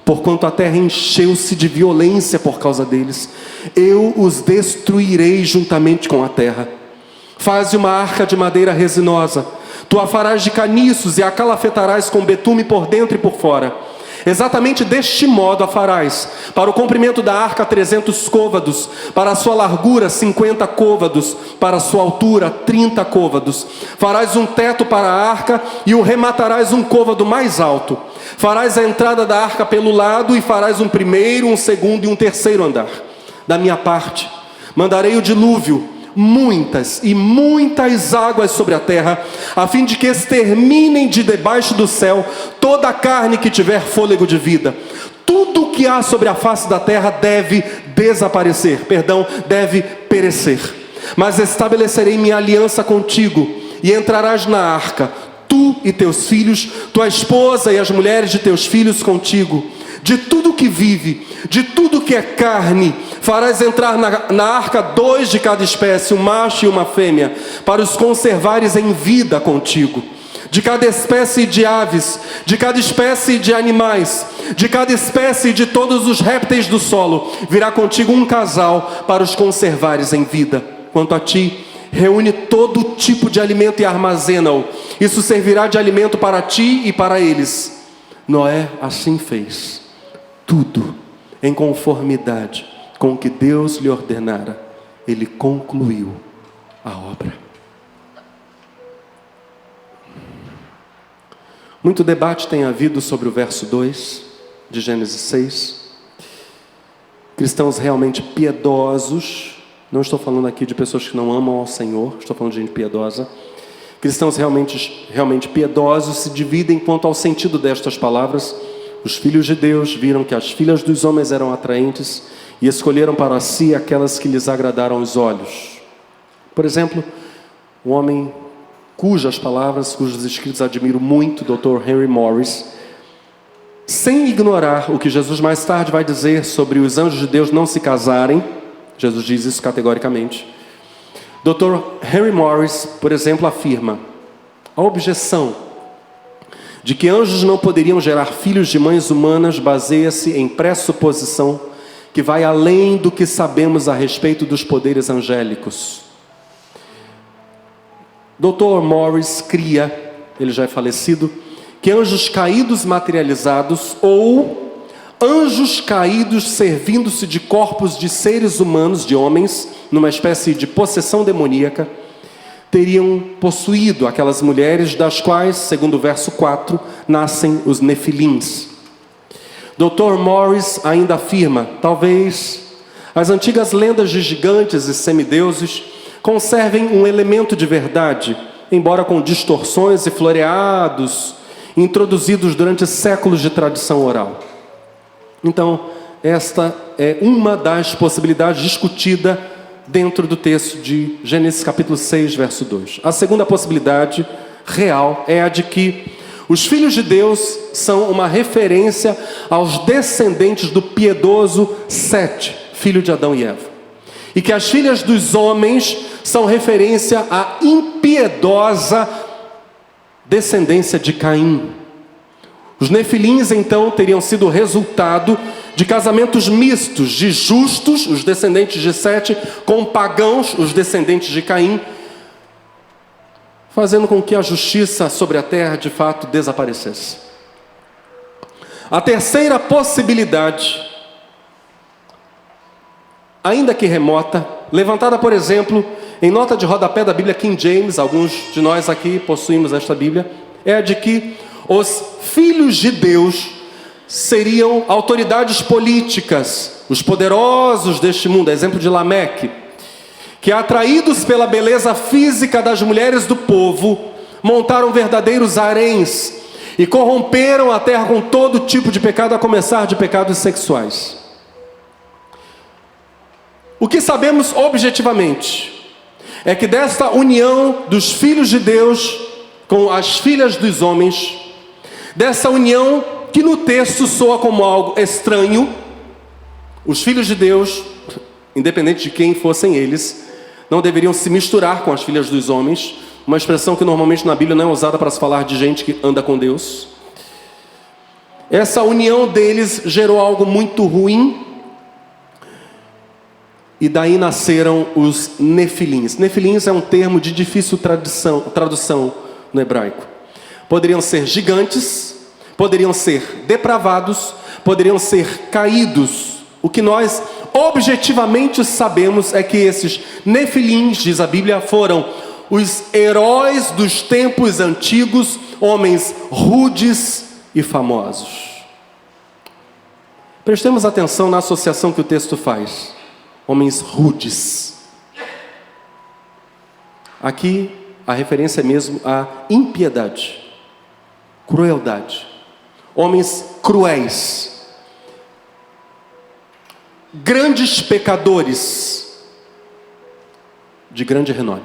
porquanto a terra encheu-se de violência por causa deles. Eu os destruirei juntamente com a terra. Faze uma arca de madeira resinosa, tu a farás de caniços e a calafetarás com betume por dentro e por fora. Exatamente deste modo a farás: para o comprimento da arca 300 côvados, para a sua largura 50 côvados, para a sua altura 30 côvados. Farás um teto para a arca e o rematarás um côvado mais alto. Farás a entrada da arca pelo lado e farás um primeiro, um segundo e um terceiro andar. Da minha parte, mandarei o dilúvio, muitas e muitas águas sobre a terra, a fim de que exterminem de debaixo do céu toda a carne que tiver fôlego de vida. Tudo o que há sobre a face da terra deve deve perecer. Mas estabelecerei minha aliança contigo, e entrarás na arca, tu e teus filhos, tua esposa e as mulheres de teus filhos contigo. De tudo que vive, de tudo que é carne, farás entrar na arca 2 de cada espécie, um macho e uma fêmea, para os conservares em vida contigo. De cada espécie de aves, de cada espécie de animais, de cada espécie de todos os répteis do solo, virá contigo um casal para os conservares em vida. Quanto a ti, reúne todo tipo de alimento e armazena-o. Isso servirá de alimento para ti e para eles. Noé assim fez, tudo em conformidade com o que Deus lhe ordenara. Ele concluiu a obra. Muito debate tem havido sobre o verso 2 de Gênesis 6. Cristãos realmente piedosos, não estou falando aqui de pessoas que não amam ao Senhor, estou falando de gente piedosa. Cristãos realmente piedosos se dividem quanto ao sentido destas palavras. Os filhos de Deus viram que as filhas dos homens eram atraentes e escolheram para si aquelas que lhes agradaram os olhos. Por exemplo, um homem cujos escritos admiro muito, Dr. Henry Morris, sem ignorar o que Jesus mais tarde vai dizer sobre os anjos de Deus não se casarem. Jesus diz isso categoricamente. Dr. Henry Morris, por exemplo, afirma: a objeção de que anjos não poderiam gerar filhos de mães humanas baseia-se em pressuposição que vai além do que sabemos a respeito dos poderes angélicos. Dr. Morris cria, ele já é falecido, que anjos caídos materializados ou anjos caídos servindo-se de corpos de seres humanos, de homens, numa espécie de possessão demoníaca, teriam possuído aquelas mulheres das quais, segundo o verso 4, nascem os nefilins. Dr. Morris ainda afirma: talvez as antigas lendas de gigantes e semideuses conservem um elemento de verdade, embora com distorções e floreados introduzidos durante séculos de tradição oral. Então, esta é uma das possibilidades discutida dentro do texto de Gênesis capítulo 6, verso 2. A segunda possibilidade real é a de que os filhos de Deus são uma referência aos descendentes do piedoso Sete, filho de Adão e Eva. E que as filhas dos homens são referência à impiedosa descendência de Caim. Os nefilins, então, teriam sido resultado de casamentos mistos de justos, os descendentes de Sete, com pagãos, os descendentes de Caim, fazendo com que a justiça sobre a terra, de fato, desaparecesse. A terceira possibilidade, ainda que remota, levantada, por exemplo, em nota de rodapé da Bíblia King James, alguns de nós aqui possuímos esta Bíblia, é a de que os filhos de Deus seriam autoridades políticas, os poderosos deste mundo, exemplo de Lameque, que, atraídos pela beleza física das mulheres do povo, montaram verdadeiros haréns e corromperam a terra com todo tipo de pecado, a começar de pecados sexuais. O que sabemos objetivamente é que desta união dos filhos de Deus com as filhas dos homens, dessa união que no texto soa como algo estranho, os filhos de Deus, independente de quem fossem eles, não deveriam se misturar com as filhas dos homens, uma expressão que normalmente na Bíblia não é usada para se falar de gente que anda com Deus. Essa união deles gerou algo muito ruim, e daí nasceram os nefilins. Nefilins é um termo de difícil tradução no hebraico. Poderiam ser gigantes, poderiam ser depravados, poderiam ser caídos. O que nós objetivamente sabemos é que esses nefilins, diz a Bíblia, foram os heróis dos tempos antigos, homens rudes e famosos. Prestemos atenção na associação que o texto faz. Homens rudes. Aqui a referência é mesmo à impiedade, crueldade. Homens cruéis, grandes pecadores, de grande renome.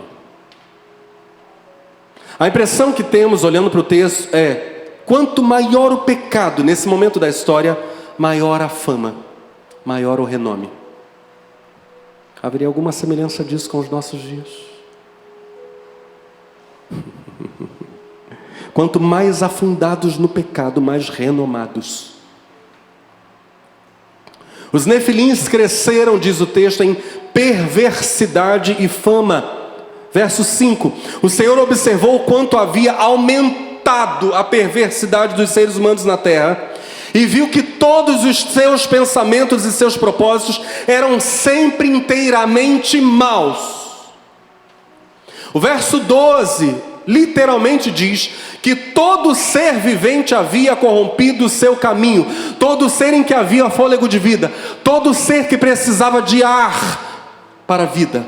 A impressão que temos olhando para o texto é: quanto maior o pecado nesse momento da história, maior a fama, maior o renome. Haveria alguma semelhança disso com os nossos dias? Quanto mais afundados no pecado, mais renomados. Os nefilins cresceram, diz o texto, em perversidade e fama. Verso 5. O Senhor observou quanto havia aumentado a perversidade dos seres humanos na terra, e viu que todos os seus pensamentos e seus propósitos eram sempre inteiramente maus. O verso 12 literalmente diz que todo ser vivente havia corrompido o seu caminho, todo ser em que havia fôlego de vida, todo ser que precisava de ar para a vida.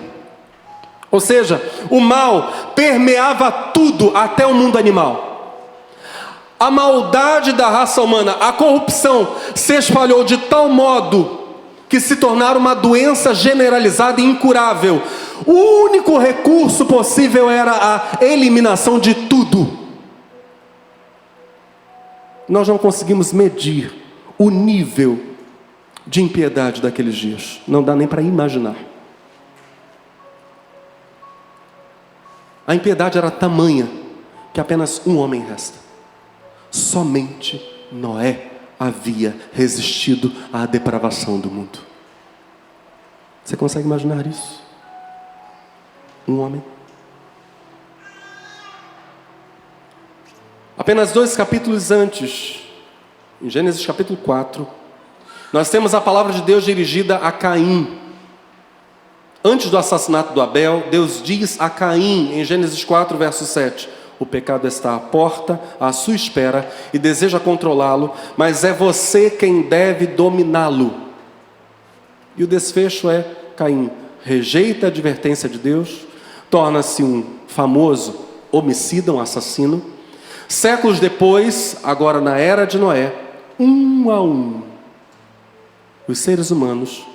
Ou seja, o mal permeava tudo, até o mundo animal. A maldade da raça humana, a corrupção, se espalhou de tal modo que se tornaram uma doença generalizada e incurável. O único recurso possível era a eliminação de tudo. Nós não conseguimos medir o nível de impiedade daqueles dias. Não dá nem para imaginar. A impiedade era tamanha que apenas um homem resta. Somente Noé havia resistido à depravação do mundo. Você consegue imaginar isso? Um homem. Apenas 2 capítulos antes, em Gênesis capítulo 4, nós temos a palavra de Deus dirigida a Caim. Antes do assassinato do Abel, Deus diz a Caim, em Gênesis 4, verso 7, O pecado está à porta, à sua espera, e deseja controlá-lo, mas é você quem deve dominá-lo. E o desfecho é: Caim rejeita a advertência de Deus, torna-se um famoso homicida, um assassino. Séculos depois, agora na era de Noé, um a um, os seres humanos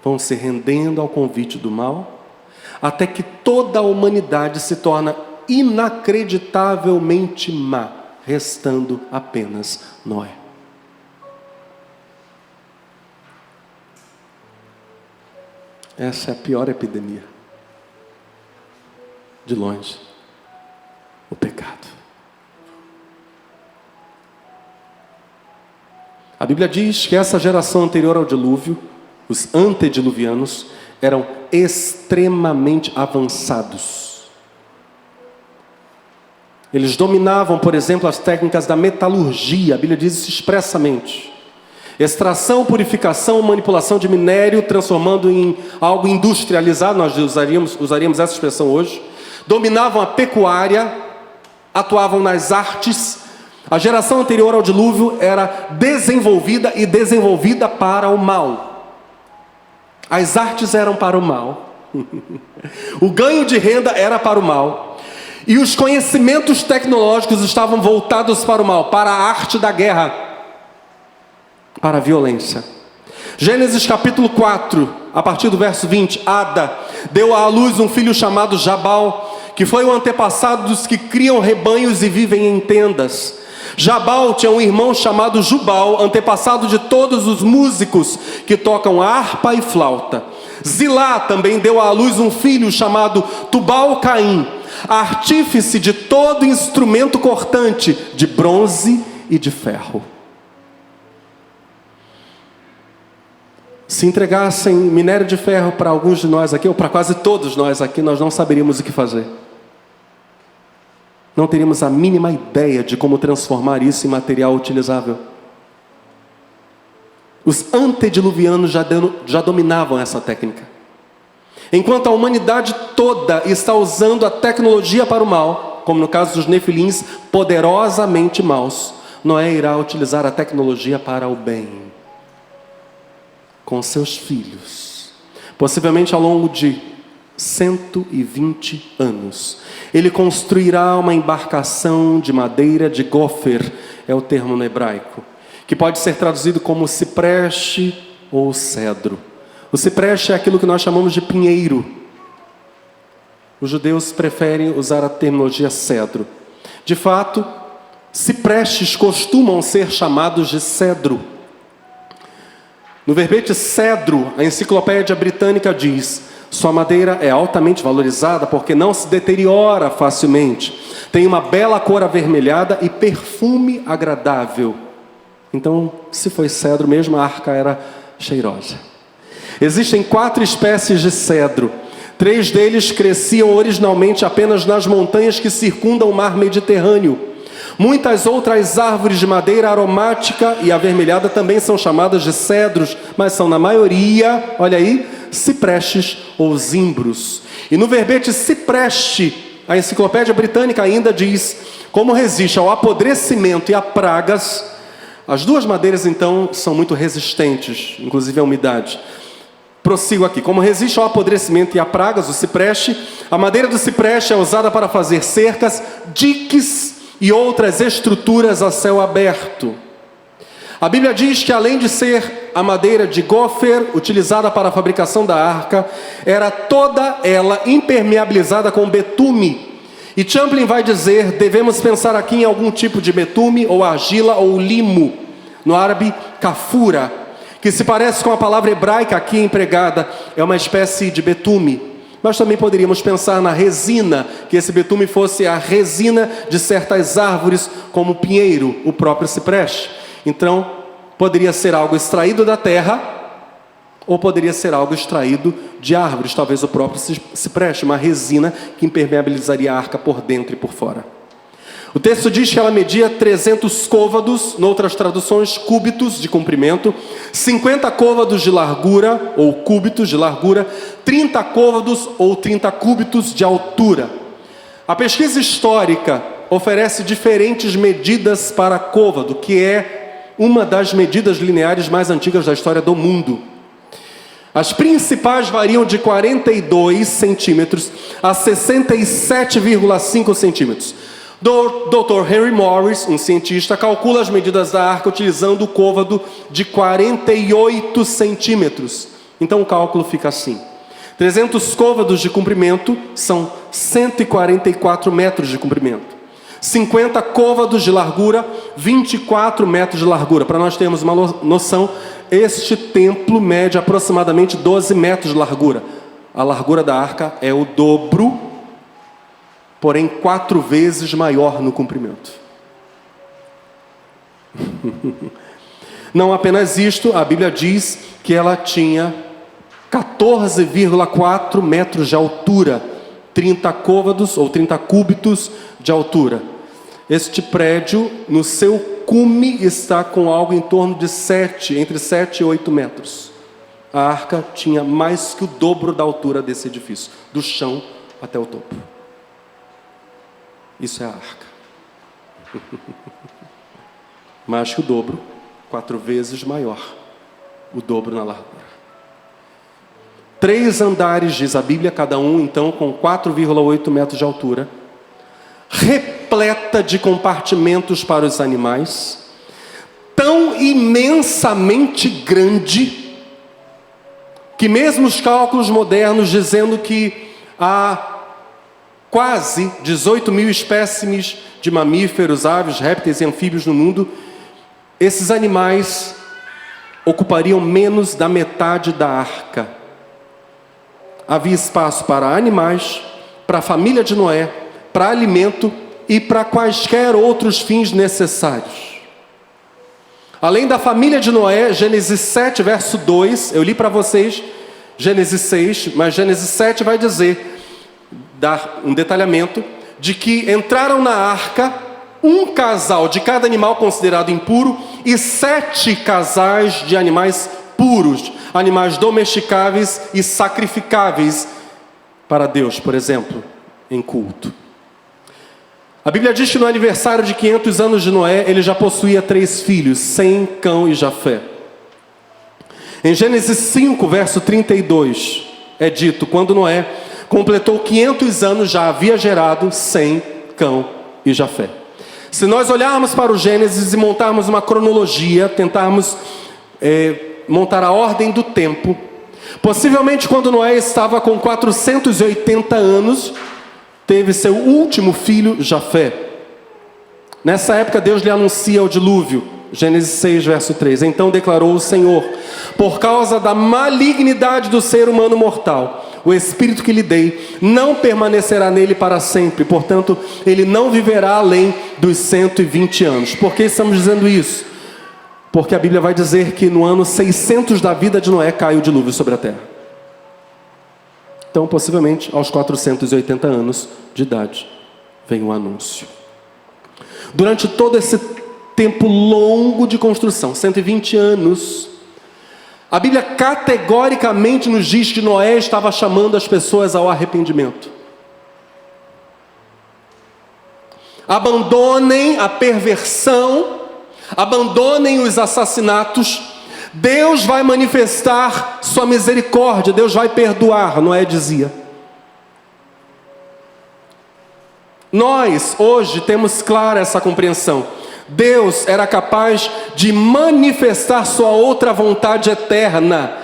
vão se rendendo ao convite do mal, até que toda a humanidade se torna inacreditavelmente má, restando apenas Noé. Essa é a pior epidemia. De longe, o pecado. A Bíblia diz que essa geração anterior ao dilúvio, os antediluvianos, eram extremamente avançados. Eles dominavam, por exemplo, as técnicas da metalurgia. A Bíblia diz isso expressamente. Extração, purificação, manipulação de minério, transformando em algo industrializado. Nós usaríamos essa expressão hoje. Dominavam a pecuária, atuavam nas artes. A geração anterior ao dilúvio era desenvolvida e desenvolvida para o mal. As artes eram para o mal. O ganho de renda era para o mal. E os conhecimentos tecnológicos estavam voltados para o mal, para a arte da guerra, para a violência. Gênesis capítulo 4, a partir do verso 20, Ada deu à luz um filho chamado Jabal, que foi o antepassado dos que criam rebanhos e vivem em tendas. Jabal tinha um irmão chamado Jubal, antepassado de todos os músicos que tocam harpa e flauta. Zilá também deu à luz um filho chamado Tubal-Caim, artífice de todo instrumento cortante, de bronze e de ferro. Se entregassem minério de ferro para alguns de nós aqui, ou para quase todos nós aqui, nós não saberíamos o que fazer. Não teríamos a mínima ideia de como transformar isso em material utilizável. Os antediluvianos já dominavam essa técnica. Enquanto a humanidade toda está usando a tecnologia para o mal, como no caso dos nefilins, poderosamente maus, Noé irá utilizar a tecnologia para o bem, com seus filhos, possivelmente ao longo de 120 anos. Ele construirá uma embarcação de madeira de gofer, é o termo no hebraico, que pode ser traduzido como cipreste ou cedro. O cipreste é aquilo que nós chamamos de pinheiro. Os judeus preferem usar a terminologia cedro. De fato, ciprestes costumam ser chamados de cedro. No verbete cedro, a enciclopédia britânica diz: sua madeira é altamente valorizada porque não se deteriora facilmente. Tem uma bela cor avermelhada e perfume agradável. Então, se foi cedro mesmo, a arca era cheirosa. Existem 4 espécies de cedro. 3 deles cresciam originalmente apenas nas montanhas que circundam o mar Mediterrâneo. Muitas outras árvores de madeira aromática e avermelhada também são chamadas de cedros, mas são na maioria, olha aí, ciprestes ou zimbros. E no verbete cipreste, a enciclopédia britânica ainda diz: como resiste ao apodrecimento e a pragas. As 2 madeiras então são muito resistentes, inclusive à umidade. Prossigo aqui. Como resiste ao apodrecimento e a pragas, o cipreste, a madeira do cipreste é usada para fazer cercas, diques e outras estruturas a céu aberto. A Bíblia diz que, além de ser a madeira de gofer, utilizada para a fabricação da arca, era toda ela impermeabilizada com betume. E Champlin vai dizer: devemos pensar aqui em algum tipo de betume, ou argila, ou limo, no árabe kafura, que se parece com a palavra hebraica aqui empregada, é uma espécie de betume. Mas também poderíamos pensar na resina, que esse betume fosse a resina de certas árvores, como o pinheiro, o próprio cipreste. Então, poderia ser algo extraído da terra, ou poderia ser algo extraído de árvores, talvez o próprio cipreste, uma resina que impermeabilizaria a arca por dentro e por fora. O texto diz que ela media 300 côvados, noutras traduções, cúbitos de comprimento, 50 côvados de largura, ou cúbitos de largura, 30 côvados ou 30 cúbitos de altura. A pesquisa histórica oferece diferentes medidas para côvado, que é uma das medidas lineares mais antigas da história do mundo. As principais variam de 42 centímetros a 67,5 centímetros. Dr. Henry Morris, um cientista, calcula as medidas da arca utilizando o côvado de 48 centímetros. Então o cálculo fica assim: 300 côvados de comprimento são 144 metros de comprimento. 50 côvados de largura, 24 metros de largura. Para nós termos uma noção, este templo mede aproximadamente 12 metros de largura. A largura da arca é o dobro, porém 4 vezes maior no comprimento. Não apenas isto, a Bíblia diz que ela tinha 14,4 metros de altura, 30 côvados ou 30 cúbitos de altura. Este prédio, no seu cume, está com algo em torno de entre 7 e 8 metros. A arca tinha mais que o dobro da altura desse edifício, do chão até o topo. Isso é a arca. Mais que o dobro, 4 vezes maior, o dobro na largura. 3 andares, diz a Bíblia, cada um então com 4,8 metros de altura, repleta de compartimentos para os animais, tão imensamente grande, que mesmo os cálculos modernos dizendo que há quase 18 mil espécimes de mamíferos, aves, répteis e anfíbios no mundo, esses animais ocupariam menos da metade da arca. Havia espaço para animais, para a família de Noé, para alimento e para quaisquer outros fins necessários. Além da família de Noé, Gênesis 7, verso 2, eu li para vocês Gênesis 6, mas Gênesis 7 vai dizer, dar um detalhamento, de que entraram na arca um casal de cada animal considerado impuro e 7 casais de animais puros, animais domesticáveis e sacrificáveis para Deus, por exemplo, em culto. A Bíblia diz que no aniversário de 500 anos de Noé, ele já possuía 3 filhos, Sem, Cão e Jafé. Em Gênesis 5, verso 32, é dito, quando Noé completou 500 anos, já havia gerado Sem, Cão e Jafé. Se nós olharmos para o Gênesis e montarmos uma cronologia, tentarmos montar a ordem do tempo, possivelmente quando Noé estava com 480 anos, teve seu último filho, Jafé. Nessa época Deus lhe anuncia o dilúvio, Gênesis 6, verso 3. Então declarou o Senhor: por causa da malignidade do ser humano mortal, o Espírito que lhe dei não permanecerá nele para sempre, portanto ele não viverá além dos 120 anos. Por que estamos dizendo isso? Porque a Bíblia vai dizer que no ano 600 da vida de Noé caiu o dilúvio sobre a terra. Então, possivelmente, aos 480 anos de idade, vem o anúncio. Durante todo esse tempo longo de construção, 120 anos, a Bíblia categoricamente nos diz que Noé estava chamando as pessoas ao arrependimento. Abandonem a perversão, abandonem os assassinatos, Deus vai manifestar sua misericórdia, Deus vai perdoar, Noé dizia. Nós, hoje, temos clara essa compreensão. Deus era capaz de manifestar sua outra vontade eterna,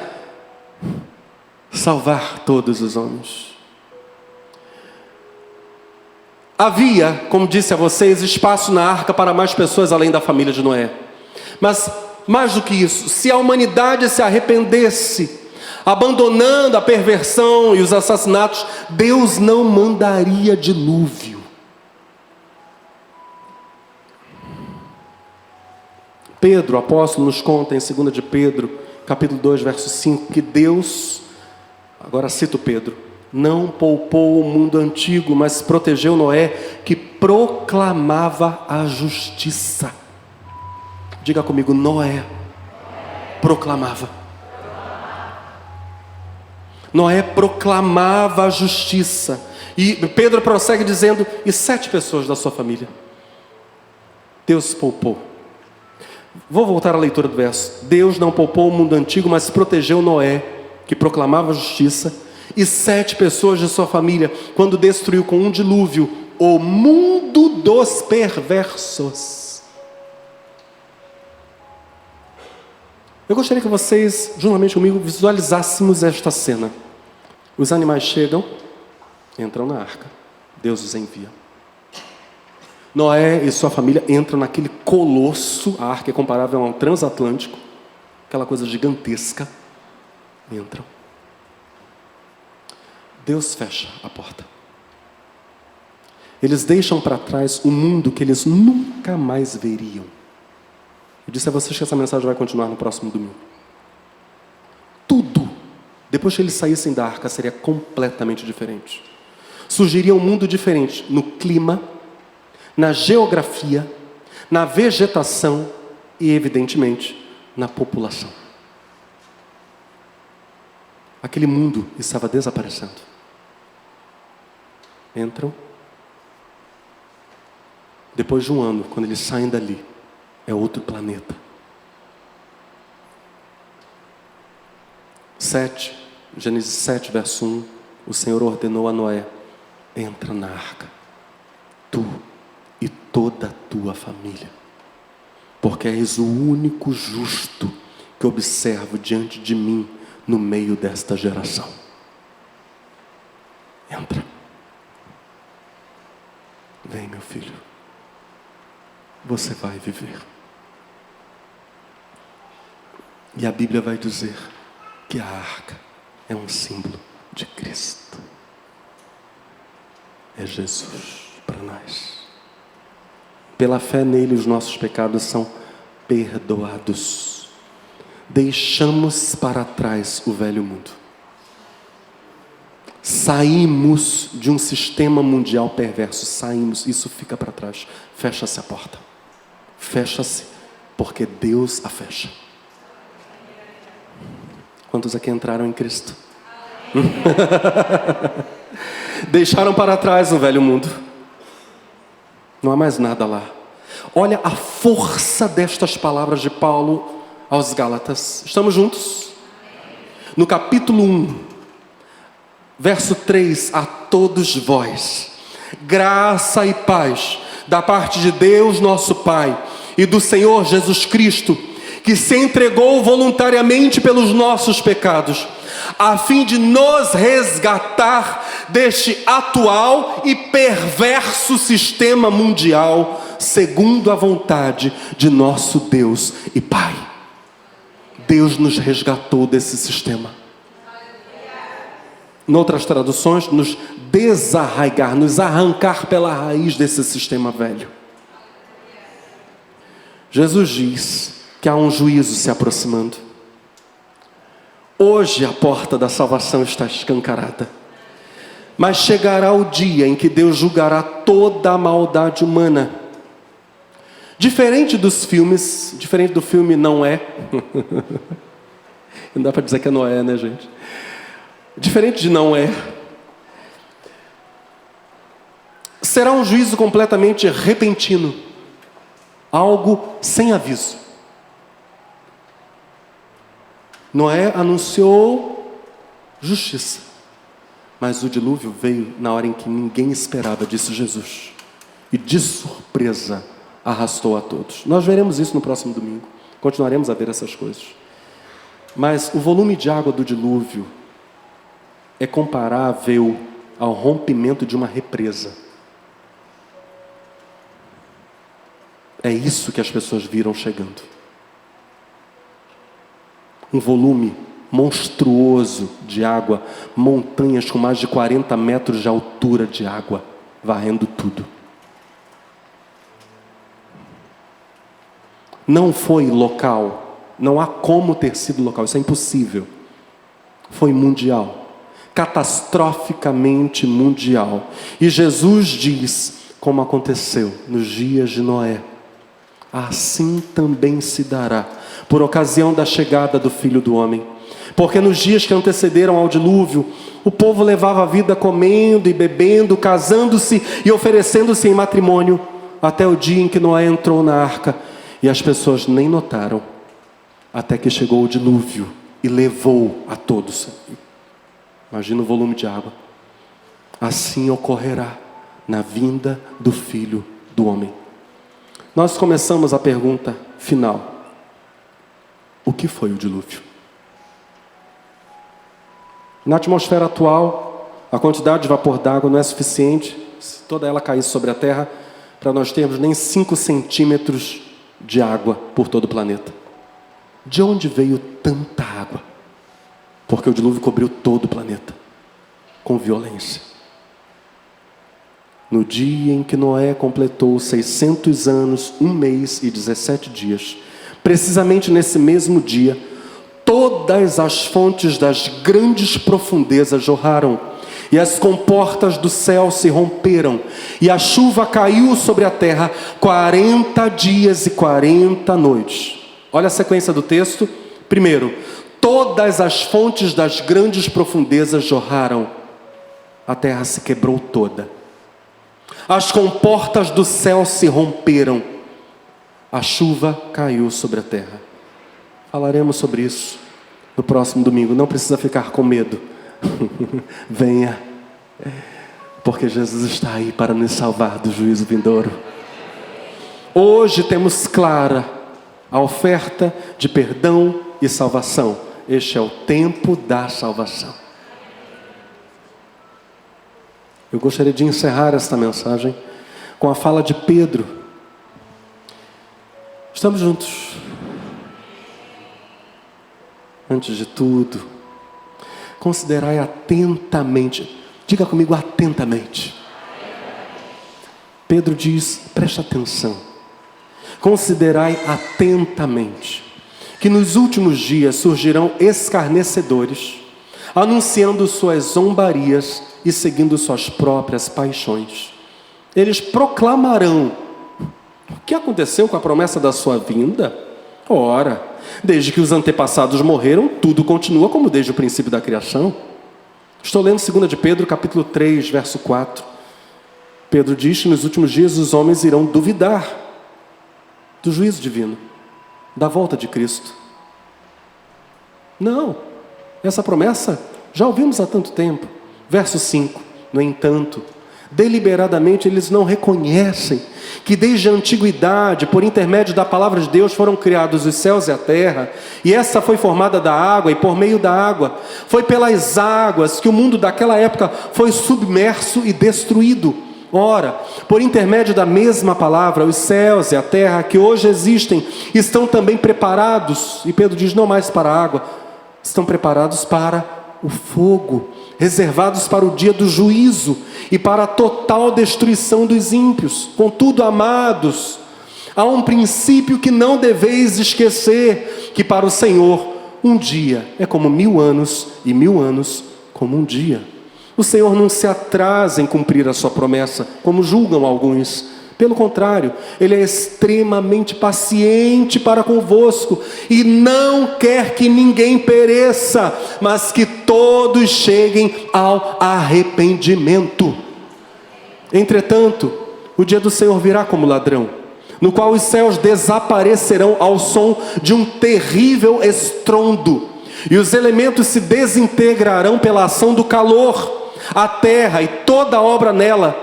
salvar todos os homens. Havia, como disse a vocês, espaço na arca para mais pessoas além da família de Noé. Mas mais do que isso, se a humanidade se arrependesse, abandonando a perversão e os assassinatos, Deus não mandaria dilúvio. Pedro, o apóstolo, nos conta em 2 de Pedro, capítulo 2, verso 5, que Deus, agora cito Pedro, não poupou o mundo antigo, mas protegeu Noé, que proclamava a justiça. Diga comigo, Noé proclamava. Noé proclamava a justiça. E Pedro prossegue dizendo: e 7 pessoas da sua família Deus poupou. Vou voltar à leitura do verso. Deus não poupou o mundo antigo, mas protegeu Noé, que proclamava a justiça, e 7 pessoas de sua família, quando destruiu com um dilúvio o mundo dos perversos. Eu gostaria que vocês, juntamente comigo, visualizássemos esta cena. Os animais chegam, entram na arca, Deus os envia. Noé e sua família entram naquele colosso, a arca é comparável a um transatlântico, aquela coisa gigantesca. Entram. Deus fecha a porta. Eles deixam para trás o mundo que eles nunca mais veriam. Eu disse a vocês que essa mensagem vai continuar no próximo domingo. Tudo, depois que eles saíssem da arca, seria completamente diferente. Surgiria um mundo diferente no clima, na geografia, na vegetação e, evidentemente, na população. Aquele mundo estava desaparecendo. Entram. Depois de um ano, quando eles saem dali, é outro planeta. 7, Gênesis 7, verso 1, o Senhor ordenou a Noé: entra na arca, tu e toda a tua família, porque és o único justo que observo diante de mim no meio desta geração. Entra. Vem, meu filho. Você vai viver. E a Bíblia vai dizer que a arca é um símbolo de Cristo. É Jesus para nós. Pela fé nele, os nossos pecados são perdoados. Deixamos para trás o velho mundo. Saímos de um sistema mundial perverso. Saímos, isso fica para trás. Fecha-se a porta. Fecha-se, porque Deus a fecha. Quantos aqui entraram em Cristo? Deixaram para trás o velho mundo. Não há mais nada lá. Olha a força destas palavras de Paulo aos Gálatas. Estamos juntos? No capítulo 1, verso 3: a todos vós, graça e paz da parte de Deus nosso Pai e do Senhor Jesus Cristo, que se entregou voluntariamente pelos nossos pecados, a fim de nos resgatar deste atual e perverso sistema mundial, segundo a vontade de nosso Deus e Pai. Deus nos resgatou desse sistema. Em outras traduções, nos desarraigar, nos arrancar pela raiz desse sistema velho. Jesus diz que há um juízo se aproximando. Hoje a porta da salvação está escancarada, mas chegará o dia em que Deus julgará toda a maldade humana. Diferente dos filmes, diferente do filme Noé. Não dá para dizer que é Noé, né, gente? Diferente de Noé, será um juízo completamente repentino, algo sem aviso. Noé anunciou justiça, mas o dilúvio veio na hora em que ninguém esperava, disse Jesus, e de surpresa arrastou a todos. Nós veremos isso no próximo domingo, continuaremos a ver essas coisas. Mas o volume de água do dilúvio é comparável ao rompimento de uma represa. É isso que as pessoas viram chegando. Um volume monstruoso de água, montanhas com mais de 40 metros de altura de água, varrendo tudo. Não foi local, não há como ter sido local, isso é impossível. Foi mundial, catastroficamente mundial. E Jesus diz, como aconteceu nos dias de Noé, assim também se dará por ocasião da chegada do Filho do Homem. Porque nos dias que antecederam ao dilúvio, O povo levava a vida comendo e bebendo, casando-se e oferecendo-se em matrimônio, até o dia em que Noé entrou na arca, e as pessoas nem notaram, até que chegou o dilúvio e levou a todos. Imagina o volume de água. Assim ocorrerá na vinda do Filho do Homem. Nós começamos a pergunta final: o que foi o dilúvio? Na atmosfera atual, a quantidade de vapor d'água não é suficiente, se toda ela caísse sobre a Terra, para nós termos nem 5 centímetros de água por todo o planeta. De onde veio tanta água? Porque o dilúvio cobriu todo o planeta, com violência. No dia em que Noé completou 600 anos, 1 mês e 17 dias, precisamente nesse mesmo dia, todas as fontes das grandes profundezas jorraram, e as comportas do céu se romperam, e a chuva caiu sobre a terra 40 dias e 40 noites. Olha a sequência do texto. Primeiro, todas as fontes das grandes profundezas jorraram, a terra se quebrou toda. As comportas do céu se romperam, a chuva caiu sobre a terra. Falaremos sobre isso no próximo domingo. Não precisa ficar com medo. Venha, porque Jesus está aí para nos salvar do juízo vindouro. Hoje temos clara a oferta de perdão e salvação. Este é o tempo da salvação. Eu gostaria de encerrar esta mensagem com a fala de Pedro. Estamos juntos. Antes de tudo, considerai atentamente. Diga comigo, atentamente. Pedro diz, presta atenção. Considerai atentamente que nos últimos dias surgirão escarnecedores, anunciando suas zombarias e seguindo suas próprias paixões. Eles proclamarão: o que aconteceu com a promessa da sua vinda? Ora, desde que os antepassados morreram, tudo continua como desde o princípio da criação. Estou lendo 2 de Pedro, capítulo 3, verso 4. Pedro diz que nos últimos dias os homens irão duvidar do juízo divino, da volta de Cristo. Não, essa promessa já ouvimos há tanto tempo. Verso 5, no entanto, deliberadamente eles não reconhecem que desde a antiguidade, por intermédio da palavra de Deus, foram criados os céus e a terra, e essa foi formada da água, e por meio da água, foi pelas águas que o mundo daquela época foi submerso e destruído. Ora, por intermédio da mesma palavra, os céus e a terra que hoje existem, estão também preparados, e Pedro diz, não mais para a água, estão preparados para o fogo, reservados para o dia do juízo e para a total destruição dos ímpios. Contudo, amados, há um princípio que não deveis esquecer, que para o Senhor um dia é como 1000 anos e 1000 anos como um dia. O Senhor não se atrasa em cumprir a sua promessa, como julgam alguns. Pelo contrário, Ele é extremamente paciente para convosco e não quer que ninguém pereça, mas que todos cheguem ao arrependimento. Entretanto, o dia do Senhor virá como ladrão, no qual os céus desaparecerão ao som de um terrível estrondo, e os elementos se desintegrarão pela ação do calor. A terra e toda obra nela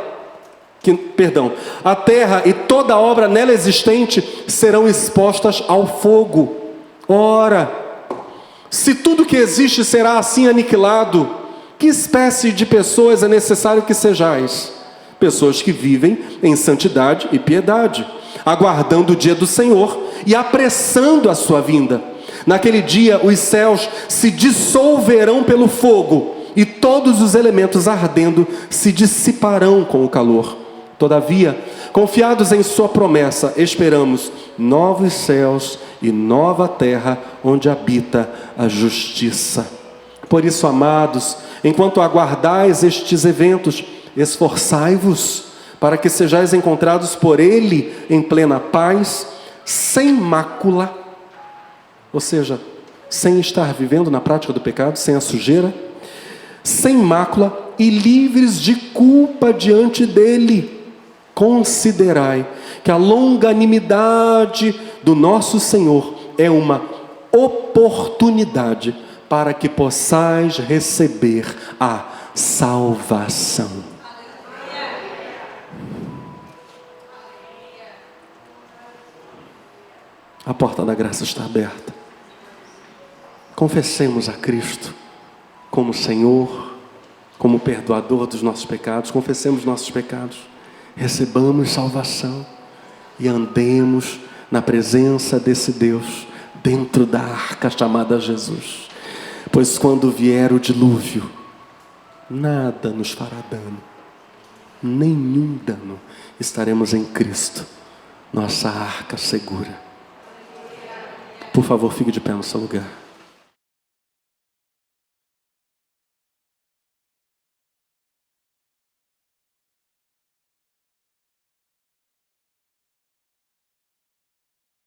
existente serão expostas ao fogo. Ora, se tudo que existe será assim aniquilado, que espécie de pessoas é necessário que sejais? Pessoas que vivem em santidade e piedade, aguardando o dia do Senhor e apressando a sua vinda. Naquele dia os céus se dissolverão pelo fogo, e todos os elementos ardendo se dissiparão com o calor. Todavia, confiados em sua promessa, esperamos novos céus e nova terra, onde habita a justiça. Por isso, amados, enquanto aguardais estes eventos, esforçai-vos para que sejais encontrados por Ele em plena paz, sem mácula, ou seja, sem estar vivendo na prática do pecado, sem a sujeira, sem mácula e livres de culpa diante dele. Considerai que a longanimidade do nosso Senhor é uma oportunidade para que possais receber a salvação. A porta da graça está aberta. Confessemos a Cristo como Senhor, como perdoador dos nossos pecados. Confessemos nossos pecados, recebamos salvação e andemos na presença desse Deus, dentro da arca chamada Jesus. Pois quando vier o dilúvio, nada nos fará dano, nenhum dano. Estaremos em Cristo, nossa arca segura. Por favor, fique de pé no seu lugar.